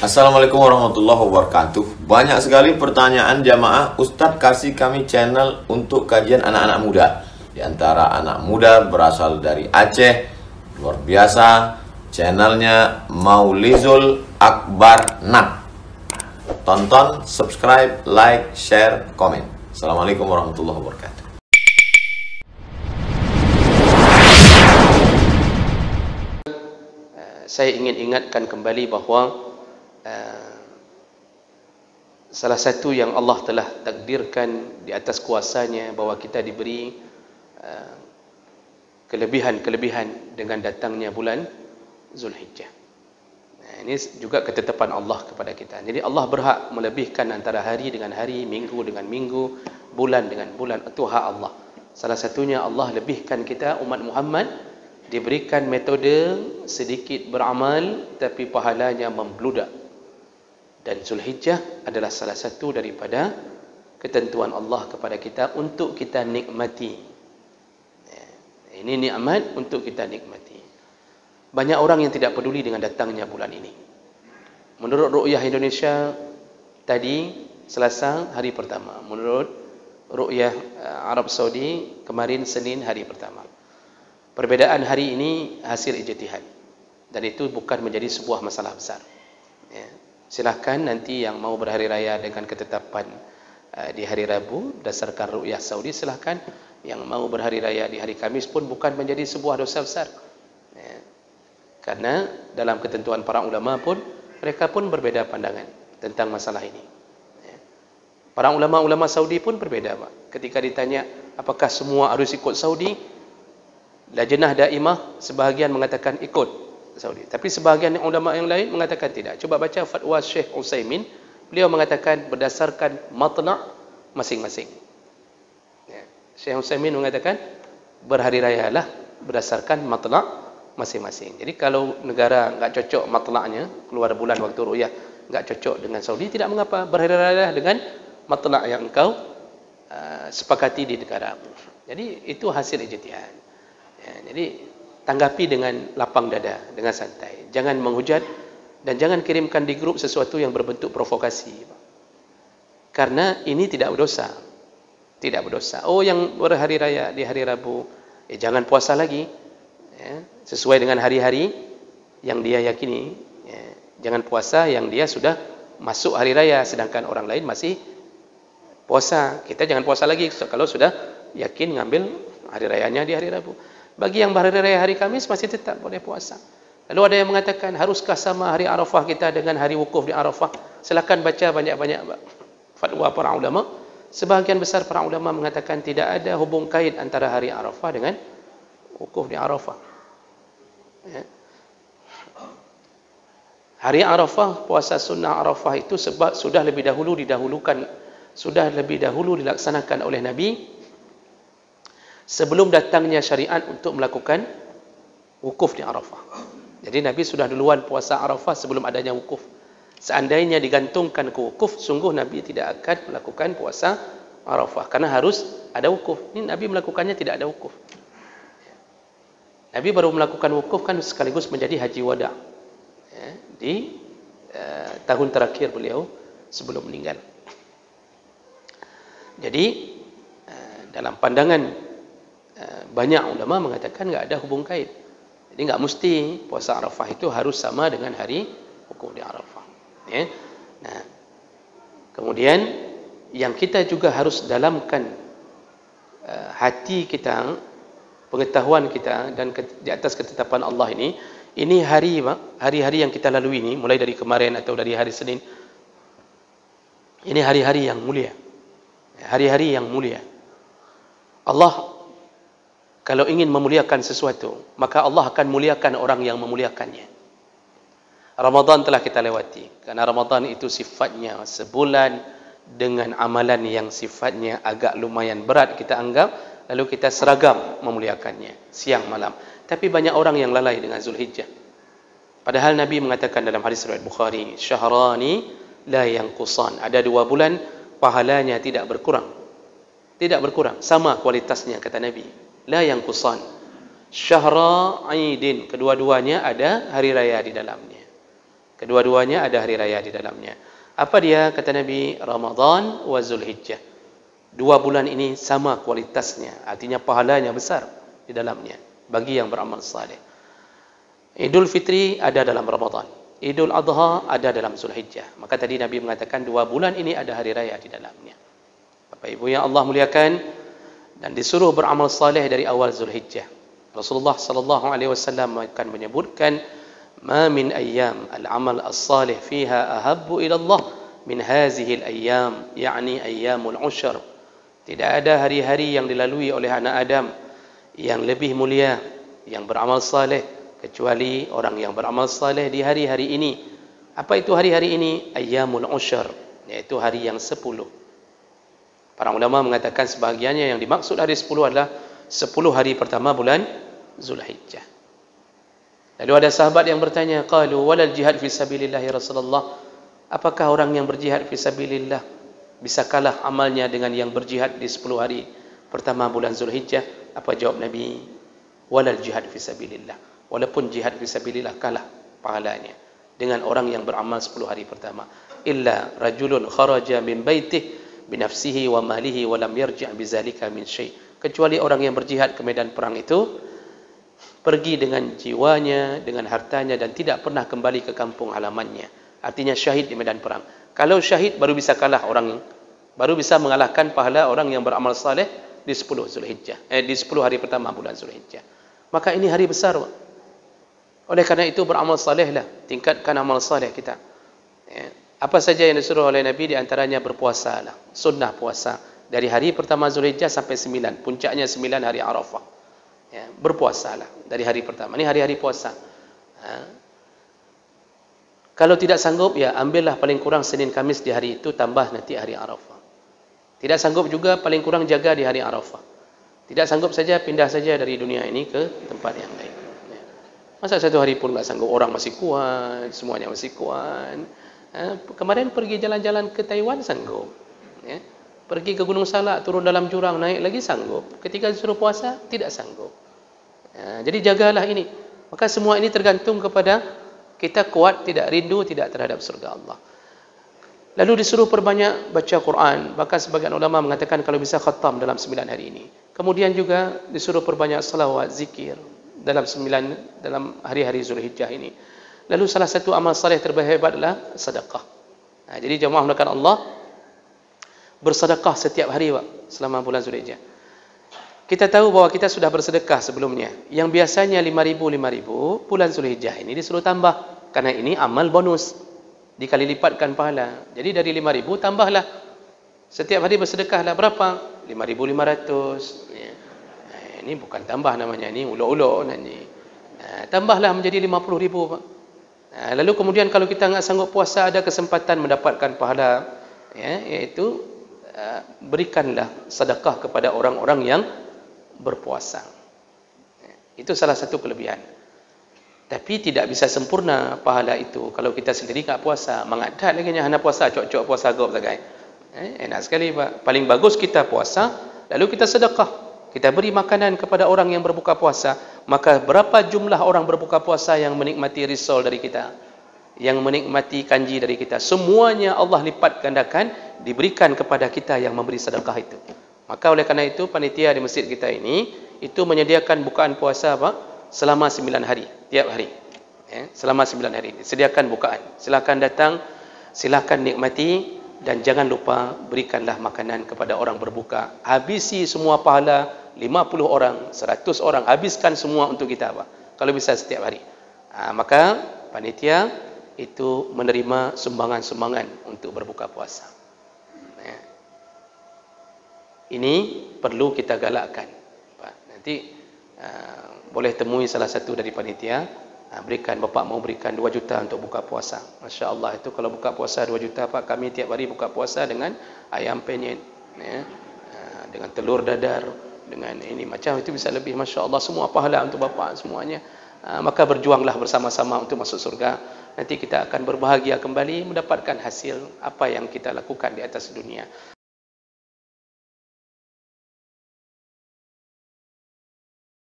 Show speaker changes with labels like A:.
A: Assalamualaikum warahmatullahi wabarakatuh. Banyak sekali pertanyaan jamaah, Ustadz kasih kami channel untuk kajian anak-anak muda. Di antara anak muda berasal dari Aceh, luar biasa, channelnya Maulizul Akbar Nak. Tonton, subscribe, like, share, komen. Assalamualaikum warahmatullahi wabarakatuh.
B: Saya ingin ingatkan kembali bahawa salah satu yang Allah telah takdirkan di atas kuasanya bahawa kita diberi kelebihan-kelebihan dengan datangnya bulan Zulhijjah. Ini juga ketetapan Allah kepada kita. Jadi Allah berhak melebihkan antara hari dengan hari, minggu dengan minggu, bulan dengan bulan. Itu hak Allah. Salah satunya Allah lebihkan kita umat Muhammad diberikan metode sedikit beramal tapi pahalanya membludak. Dan Zulhijjah adalah salah satu daripada ketentuan Allah kepada kita untuk kita nikmati. Ini nikmat untuk kita nikmati. Banyak orang yang tidak peduli dengan datangnya bulan ini. Menurut ru'yah Indonesia tadi Selasa hari pertama. Menurut ru'yah Arab Saudi kemarin Senin hari pertama. Perbezaan hari ini hasil ijtihad. Dan itu bukan menjadi sebuah masalah besar. Silahkan nanti yang mau berhari raya dengan ketetapan di hari Rabu berdasarkan ru'yah Saudi, silahkan. Yang mau berhari raya di hari Kamis pun bukan menjadi sebuah dosa besar. Karena dalam ketentuan para ulama pun mereka pun berbeza pandangan tentang masalah ini. Para ulama-ulama Saudi pun berbeza, Pak. Ketika ditanya apakah semua harus ikut Saudi, Lajnah Daimah sebahagian mengatakan ikut Saudi, tapi sebahagian ulama yang lain mengatakan tidak. Coba baca fatwa Syekh Utsaimin, beliau mengatakan berdasarkan matna' masing-masing. Syekh Utsaimin mengatakan berhari rayalah berdasarkan matna' masing-masing. Jadi kalau negara enggak cocok matna'nya, keluar bulan waktu ru'yah enggak cocok dengan Saudi, tidak mengapa, berhari rayalah dengan matna' yang engkau sepakati di negara. Jadi itu hasil ijtihad. Jadi tanggapi dengan lapang dada, dengan santai. Jangan menghujat dan jangan kirimkan di grup sesuatu yang berbentuk provokasi. Karena ini tidak berdosa. Tidak berdosa. Oh, yang berhari raya di hari Rabu, jangan puasa lagi. Sesuai dengan hari-hari yang dia yakini. Jangan puasa yang dia sudah masuk hari raya, sedangkan orang lain masih puasa. Kita jangan puasa lagi kalau sudah yakin ngambil hari rayanya di hari Rabu. Bagi yang berhari raya hari Kamis masih tetap boleh puasa. Lalu ada yang mengatakan, haruskah sama hari Arafah kita dengan hari wukuf di Arafah? Silakan baca banyak-banyak fatwa para ulama. Sebahagian besar para ulama mengatakan tidak ada hubung kait antara hari Arafah dengan wukuf di Arafah. Hari Arafah, puasa sunnah Arafah itu sebab sudah lebih dahulu dilaksanakan oleh Nabi sebelum datangnya syariat untuk melakukan wukuf di Arafah. Jadi Nabi sudah duluan puasa Arafah sebelum adanya wukuf. Seandainya digantungkan ke wukuf, sungguh Nabi tidak akan melakukan puasa Arafah karena harus ada wukuf. Ini Nabi melakukannya tidak ada wukuf. Nabi baru melakukan wukuf kan sekaligus menjadi haji wada di tahun terakhir beliau sebelum meninggal. Jadi dalam pandangan banyak ulama mengatakan enggak ada hubung kait. Jadi enggak mesti puasa Arafah itu harus sama dengan hari wukuf di Arafah. Nah, kemudian yang kita juga harus dalamkan hati kita, pengetahuan kita dan di atas ketetapan Allah ini hari-hari yang kita lalui ini mulai dari kemarin atau dari hari Senin. Ini hari-hari yang mulia. Hari-hari yang mulia. Allah kalau ingin memuliakan sesuatu, maka Allah akan muliakan orang yang memuliakannya. Ramadan telah kita lewati. Karena Ramadan itu sifatnya sebulan dengan amalan yang sifatnya agak lumayan berat kita anggap, lalu kita seragam memuliakannya siang malam. Tapi banyak orang yang lalai dengan Zulhijjah. Padahal Nabi mengatakan dalam hadis riwayat Bukhari, syahrani la yanqusan. Ada 2 bulan pahalanya tidak berkurang. Tidak berkurang, sama kualitasnya kata Nabi. La yanqusan. Syahra Aidin, kedua-duanya ada hari raya di dalamnya. Kedua-duanya ada hari raya di dalamnya. Apa dia? Kata Nabi, Ramadan wa Zulhijjah. 2 bulan ini sama kualitasnya, artinya pahalanya besar di dalamnya bagi yang beramal saleh. Idul Fitri ada dalam Ramadan, Idul Adha ada dalam Zulhijjah. Maka tadi Nabi mengatakan 2 bulan ini ada hari raya di dalamnya. Bapak Ibu yang Allah muliakan, dan disuruh beramal saleh dari awal Zulhijjah. Rasulullah sallallahu alaihi wasallam akan menyebutkan, "Ma min ayyam al-amal as-salih fiha ahabbu ila Allah min hazihi al-ayyam", yakni ayyamul ushr. Tidak ada hari-hari yang dilalui oleh anak Adam yang lebih mulia, yang beramal saleh, kecuali orang yang beramal saleh di hari-hari ini. Apa itu hari-hari ini? Ayyamul ushr, yaitu hari yang 10. Para ulama mengatakan sebahagiannya yang dimaksud hari 10 adalah 10 hari pertama bulan Zulhijjah. Lalu ada sahabat yang bertanya, qalu walal jihad fi sabilillah ya Rasulullah, apakah orang yang berjihad fi sabilillah bisa kalah amalnya dengan yang berjihad di 10 hari pertama bulan Zulhijjah? Apa jawab Nabi? Walal jihad fi sabilillah, walaupun jihad fi sabilillah kalah pahalanya dengan orang yang beramal 10 hari pertama. Illa rajulun kharaja min baitihi binafsihi wa malihi wa lam yarji' bizalika min syai'. Kecuali orang yang berjihad ke medan perang itu pergi dengan jiwanya, dengan hartanya, dan tidak pernah kembali ke kampung halamannya. Artinya syahid di medan perang. Kalau syahid baru bisa kalah orang, baru bisa mengalahkan pahala orang yang beramal saleh di 10 Zulhijjah, di 10 hari pertama bulan Zulhijjah. Maka ini hari besar. Oleh karena itu beramal salehlah, tingkatkan amal saleh kita. Apa saja yang disuruh oleh Nabi, di antaranya berpuasalah, sunnah puasa dari hari pertama Zulhijjah sampai 9, puncaknya 9 hari Arafah. Ya, berpuasalah dari hari pertama. Ini hari-hari puasa. Kalau tidak sanggup, ya ambillah paling kurang Senin Kamis di hari itu, tambah nanti hari Arafah. Tidak sanggup juga paling kurang jaga di hari Arafah. Tidak sanggup saja, pindah saja dari dunia ini ke tempat yang lain. Ya. Masa 1 hari pun tak sanggup, orang masih kuat, semuanya masih kuat. Kemarin pergi jalan-jalan ke Taiwan sanggup. Ya. Pergi ke Gunung Salak, turun dalam jurang, naik lagi sanggup. Ketika disuruh puasa, tidak sanggup. Jadi jagalah ini. Maka semua ini tergantung kepada kita kuat, tidak rindu, tidak terhadap surga Allah. Lalu disuruh perbanyak baca Quran. Bahkan sebagian ulama mengatakan kalau bisa khatam dalam 9 hari ini. Kemudian juga disuruh perbanyak salawat, zikir dalam hari-hari Zulhijjah ini. Lalu salah satu amal saleh terhebat adalah sedekah. Jadi jemaah melakukan Allah, bersedekah setiap hari selama bulan Zulhijjah. Kita tahu bahwa kita sudah bersedekah sebelumnya. Yang biasanya 5.000, bulan Zulhijjah ini disuruh tambah. Karena ini amal bonus. Dikali lipatkan pahala. Jadi dari 5.000 tambahlah. Setiap hari bersedekahlah berapa? 5.500. Ya. Ini bukan tambah namanya. Ini ulok-ulok. Tambahlah menjadi 50.000. Lalu kemudian kalau kita enggak sanggup puasa, ada kesempatan mendapatkan pahala. Ya, iaitu berikanlah sedekah kepada orang-orang yang berpuasa. Itu salah satu kelebihan. Tapi tidak bisa sempurna pahala itu kalau kita sendiri tak puasa. Mengadat lagi hanya puasa, cok-cok puasa gop sagai. Enak sekali Pak. Paling bagus kita puasa, lalu kita sedekah. Kita beri makanan kepada orang yang berbuka puasa. Maka berapa jumlah orang berbuka puasa yang menikmati risol dari kita, yang menikmati kanji dari kita, semuanya Allah lipat gandakan, diberikan kepada kita yang memberi sedekah itu. Maka oleh karena itu panitia di masjid kita ini itu menyediakan bukaan puasa selama 9 hari, tiap hari. Selama 9 hari disediakan bukaan. Silakan datang, silakan nikmati, dan jangan lupa berikanlah makanan kepada orang berbuka. Habisi semua pahala, 50 orang, 100 orang, habiskan semua untuk kita kalau bisa setiap hari. Maka panitia itu menerima sumbangan-sumbangan untuk berbuka puasa. Ini perlu kita galakkan. Nanti boleh temui salah satu dari panitia, berikan, Bapak mau berikan 2 juta untuk buka puasa. Masya Allah, itu kalau buka puasa 2 juta Pak, kami tiap hari buka puasa dengan ayam penyet, dengan telur dadar, dengan ini macam itu bisa lebih. Masya Allah, semua pahala untuk Bapak semuanya. Maka berjuanglah bersama-sama untuk masuk surga. Nanti kita akan berbahagia kembali mendapatkan hasil apa yang kita lakukan di atas dunia.